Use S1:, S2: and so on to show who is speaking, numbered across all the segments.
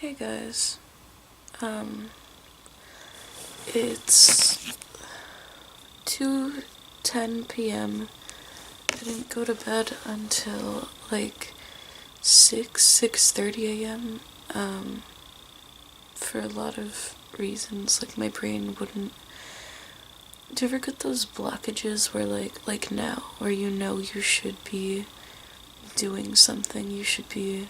S1: Hey guys, it's 2:10 p.m. I didn't go to bed until like 6:30 a.m. For a lot of reasons, like my brain wouldn't. Do you ever get those blockages where like now, where you know you should be doing something, you should be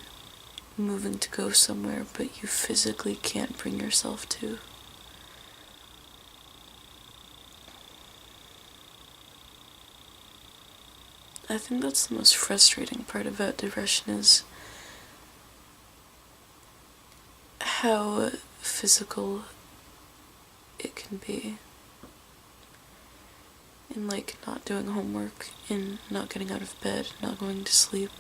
S1: moving to go somewhere, but you physically can't bring yourself to? I think that's the most frustrating part about depression, is how physical it can be. In like not doing homework, in not getting out of bed, not going to sleep,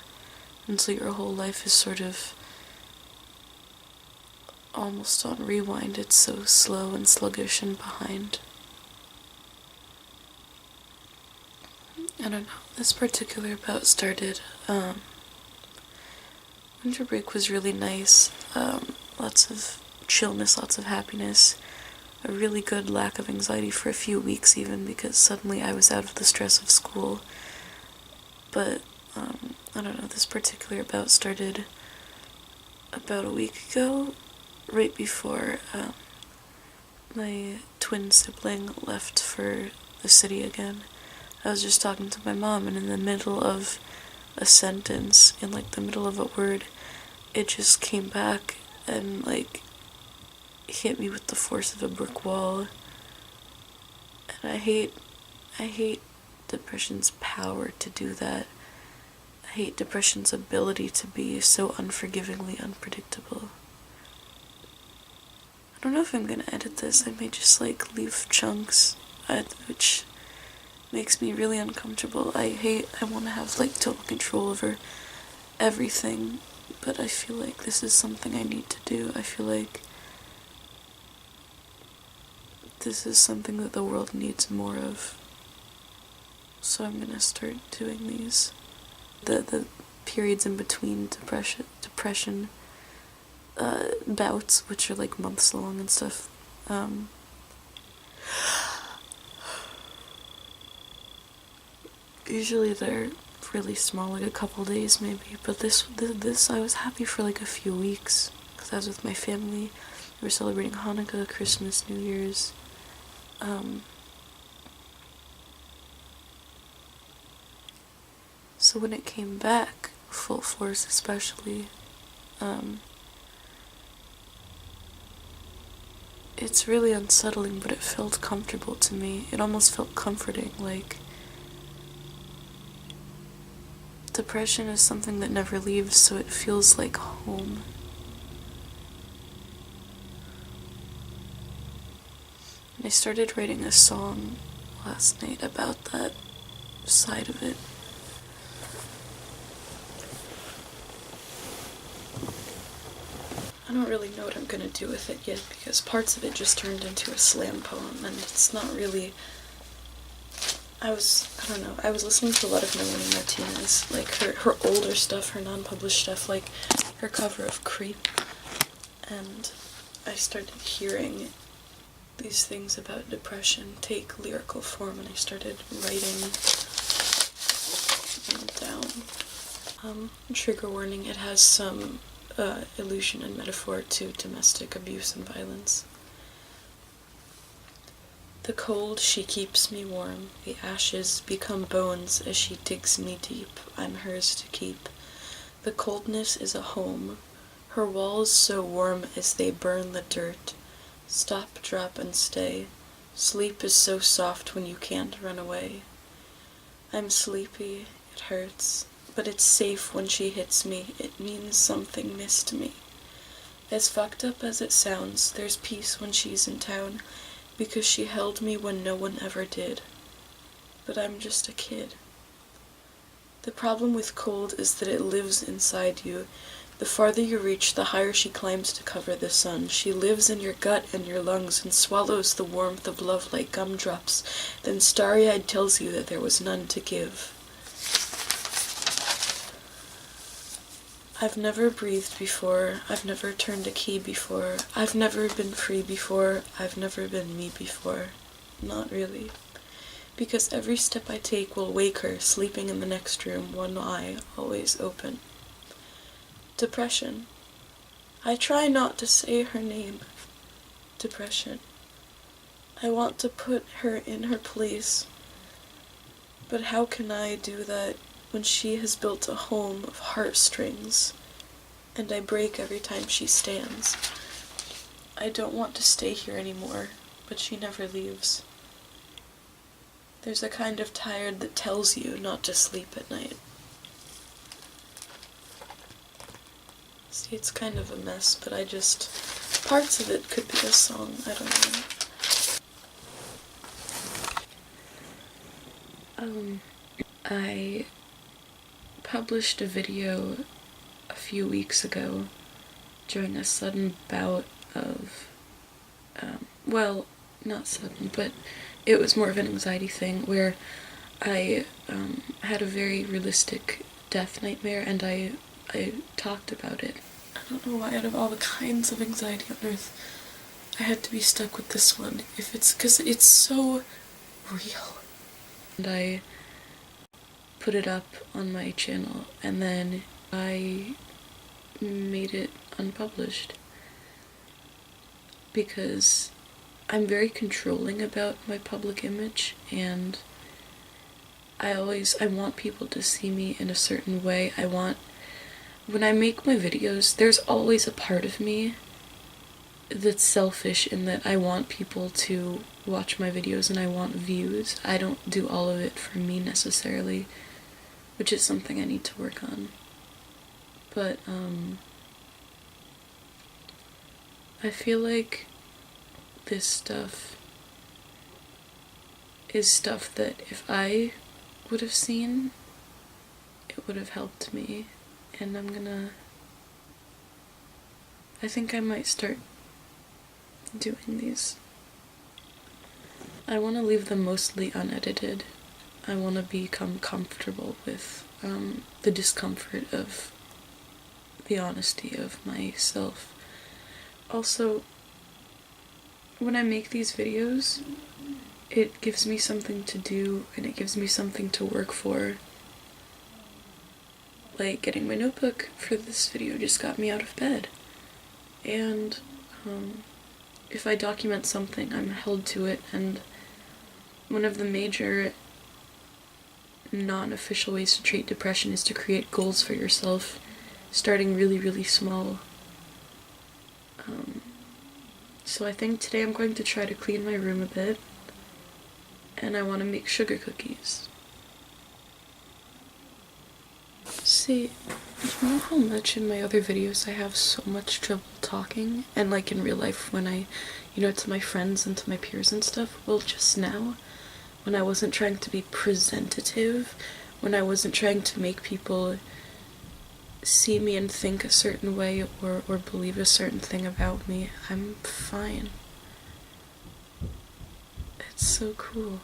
S1: and so your whole life is sort of almost on rewind. It's so slow and sluggish and behind. I don't know. This particular bout started, winter break was really nice. Lots of chillness, lots of happiness, a really good lack of anxiety for a few weeks even, because suddenly I was out of the stress of school. But, I don't know, this particular bout started about a week ago, right before, my twin sibling left for the city again. I was just talking to my mom, and in the middle of a sentence, in like the middle of a word, it just came back and like hit me with the force of a brick wall. And I hate depression's power to do that. I hate depression's ability to be so unforgivingly unpredictable. I don't know if I'm gonna edit this. I may just like leave chunks, which makes me really uncomfortable. I want to have like total control over everything, but I feel like this is something I need to do. I feel like this is something that the world needs more of. So I'm gonna start doing these. The periods in between depression bouts, which are like months long and stuff. Usually they're really small, like a couple days maybe, but this I was happy for like a few weeks, because I was with my family. We were celebrating Hanukkah, Christmas, New Year's. So when it came back, full force especially, it's really unsettling, but it felt comfortable to me. It almost felt comforting, like depression is something that never leaves, so it feels like home. And I started writing a song last night about that side of it. I don't really know what I'm gonna do with it yet, because parts of it just turned into a slam poem, and it's not really... I don't know, I was listening to a lot of Melanie Martinez, like her older stuff, her non-published stuff, like her cover of Creep, and I started hearing these things about depression take lyrical form, and I started writing them down. Trigger warning, it has some allusion and metaphor to domestic abuse and violence. The cold, she keeps me warm. The ashes become bones as she digs me deep. I'm hers to keep. The coldness is a home. Her walls so warm as they burn the dirt. Stop, drop, and stay. Sleep is so soft when you can't run away. I'm sleepy. It hurts. But it's safe when she hits me. It means something missed me. As fucked up as it sounds, there's peace when she's in town, because she held me when no one ever did. But I'm just a kid. The problem with cold is that it lives inside you. The farther you reach, the higher she climbs to cover the sun. She lives in your gut and your lungs and swallows the warmth of love like gumdrops, then starry-eyed tells you that there was none to give. I've never breathed before, I've never turned a key before, I've never been free before, I've never been me before. Not really. Because every step I take will wake her, sleeping in the next room, one eye always open. Depression. I try not to say her name. Depression. I want to put her in her place. But how can I do that when she has built a home of heartstrings, and I break every time she stands? I don't want to stay here anymore, but she never leaves. There's a kind of tired that tells you not to sleep at night. See, it's kind of a mess, but parts of it could be a song, I don't know. I published a video a few weeks ago during a sudden bout of, well, not sudden, but it was more of an anxiety thing where I had a very realistic death nightmare, and I talked about it. I don't know why out of all the kinds of anxiety on earth I had to be stuck with this one, if it's because it's so real. And I put it up on my channel, and then I made it unpublished because I'm very controlling about my public image, and I want people to see me in a certain way. When I make my videos, there's always a part of me that's selfish in that I want people to watch my videos and I want views. I don't do all of it for me necessarily, which is something I need to work on. But, I feel like this stuff is stuff that if I would have seen, it would have helped me, and I think I might start doing these. I want to leave them mostly unedited. I want to become comfortable with the discomfort of the honesty of myself. Also, when I make these videos, it gives me something to do, and it gives me something to work for. Like, getting my notebook for this video just got me out of bed. And, if I document something, I'm held to it, and one of the major non-official ways to treat depression is to create goals for yourself, starting really, really small. So I think today I'm going to try to clean my room a bit, and I want to make sugar cookies. See, you know how much in my other videos I have so much trouble talking? And like in real life when I, to my friends and to my peers and stuff? Well, just now, when I wasn't trying to be presentative, when I wasn't trying to make people see me and think a certain way or believe a certain thing about me, I'm fine. It's so cool.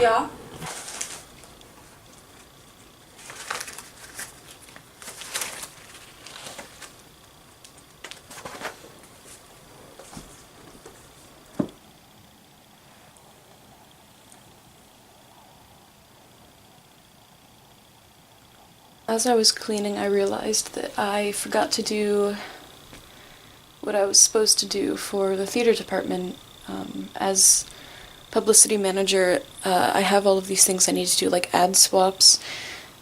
S1: Yeah. As I was cleaning, I realized that I forgot to do what I was supposed to do for the theater department. As publicity manager, I have all of these things I need to do, like ad swaps,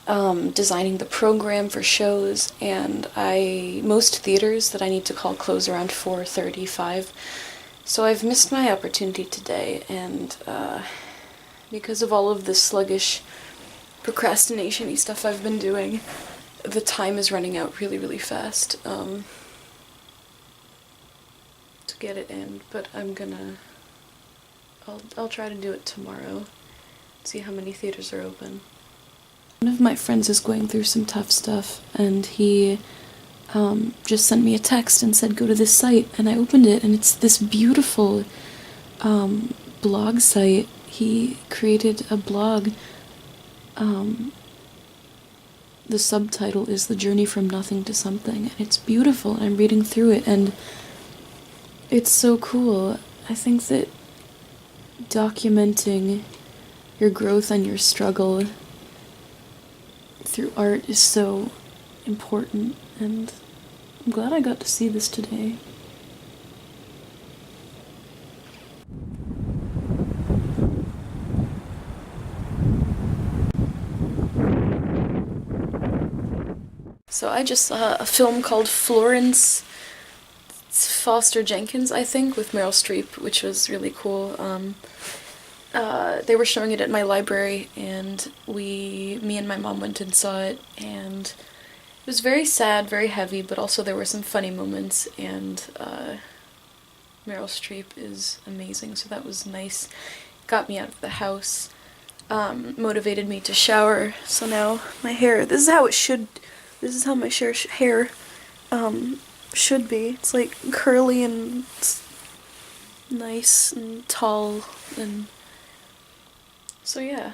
S1: designing the program for shows, and most theaters that I need to call close around 4:35. So I've missed my opportunity today, and because of all of this sluggish procrastination-y stuff I've been doing, the time is running out really, really fast to get it in, but I'll try to do it tomorrow, see how many theaters are open. One of my friends is going through some tough stuff, and he just sent me a text and said, go to this site, and I opened it, and it's this beautiful blog site. He created a blog. The subtitle is The Journey from Nothing to Something, and it's beautiful. I'm reading through it, and it's so cool. I think that documenting your growth and your struggle through art is so important, and I'm glad I got to see this today. So I just saw a film called Florence Foster Jenkins, I think, with Meryl Streep, which was really cool. They were showing it at my library, and me and my mom went and saw it, and it was very sad, very heavy, but also there were some funny moments, and Meryl Streep is amazing, so that was nice. Got me out of the house, motivated me to shower, so now my hair, this is how my hair should be. It's like curly and nice and tall, and so yeah.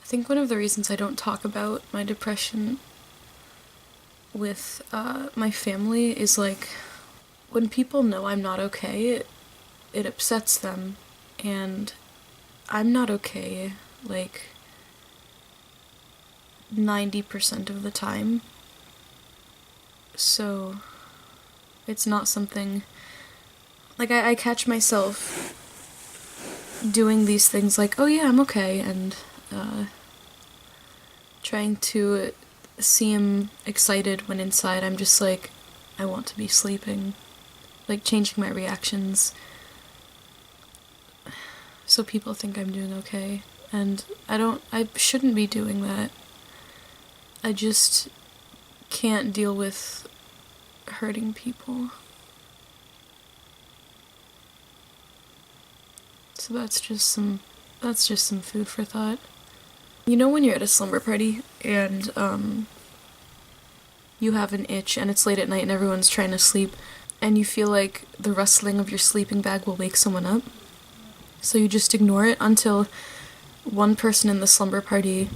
S1: I think one of the reasons I don't talk about my depression with my family is like, when people know I'm not okay, it upsets them, and I'm not okay like 90% of the time. So it's not something, like, I catch myself doing these things like, oh yeah, I'm okay, and trying to seem excited when inside I'm just like, I want to be sleeping, like changing my reactions so people think I'm doing okay, and I shouldn't be doing that. I just can't deal with hurting people. So that's just some food for thought. You know when you're at a slumber party and you have an itch and it's late at night and everyone's trying to sleep and you feel like the rustling of your sleeping bag will wake someone up? So you just ignore it until one person in the slumber party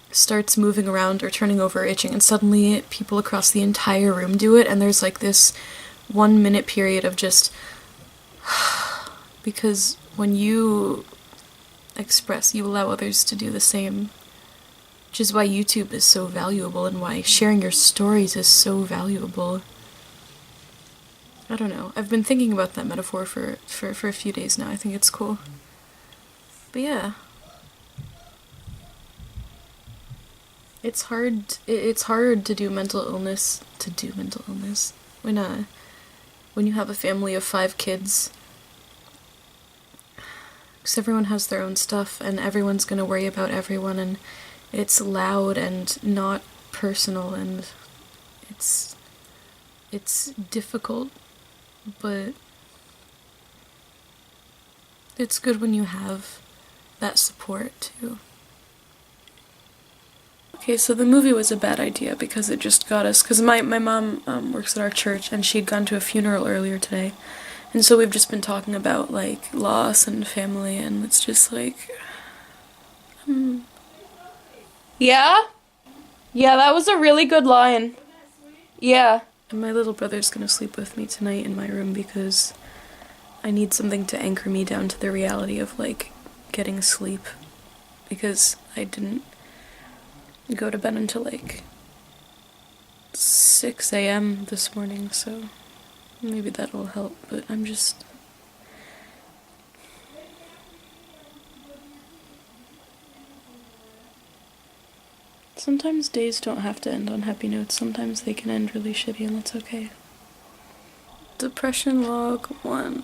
S1: starts moving around or turning over or itching, and suddenly people across the entire room do it, and there's like this 1 minute period of just because when you express, you allow others to do the same, which is why YouTube is so valuable and why sharing your stories is so valuable. I don't know, I've been thinking about that metaphor for a few days now. I think it's cool. But yeah, it's hard to do mental illness when you have a family of 5 kids, because everyone has their own stuff and everyone's gonna worry about everyone, and it's loud and not personal, and it's difficult, but it's good when you have that support too. Okay, so the movie was a bad idea because it just got us, because my mom works at our church and she'd gone to a funeral earlier today, and so we've just been talking about like loss and family, and it's just like, yeah? Yeah, that was a really good line. Yeah. And my little brother's gonna sleep with me tonight in my room because I need something to anchor me down to the reality of like getting sleep, because I didn't go to bed until like 6 a.m. this morning, so maybe that'll help, but I'm just... Sometimes days don't have to end on happy notes, sometimes they can end really shitty, and that's okay. Depression log 1.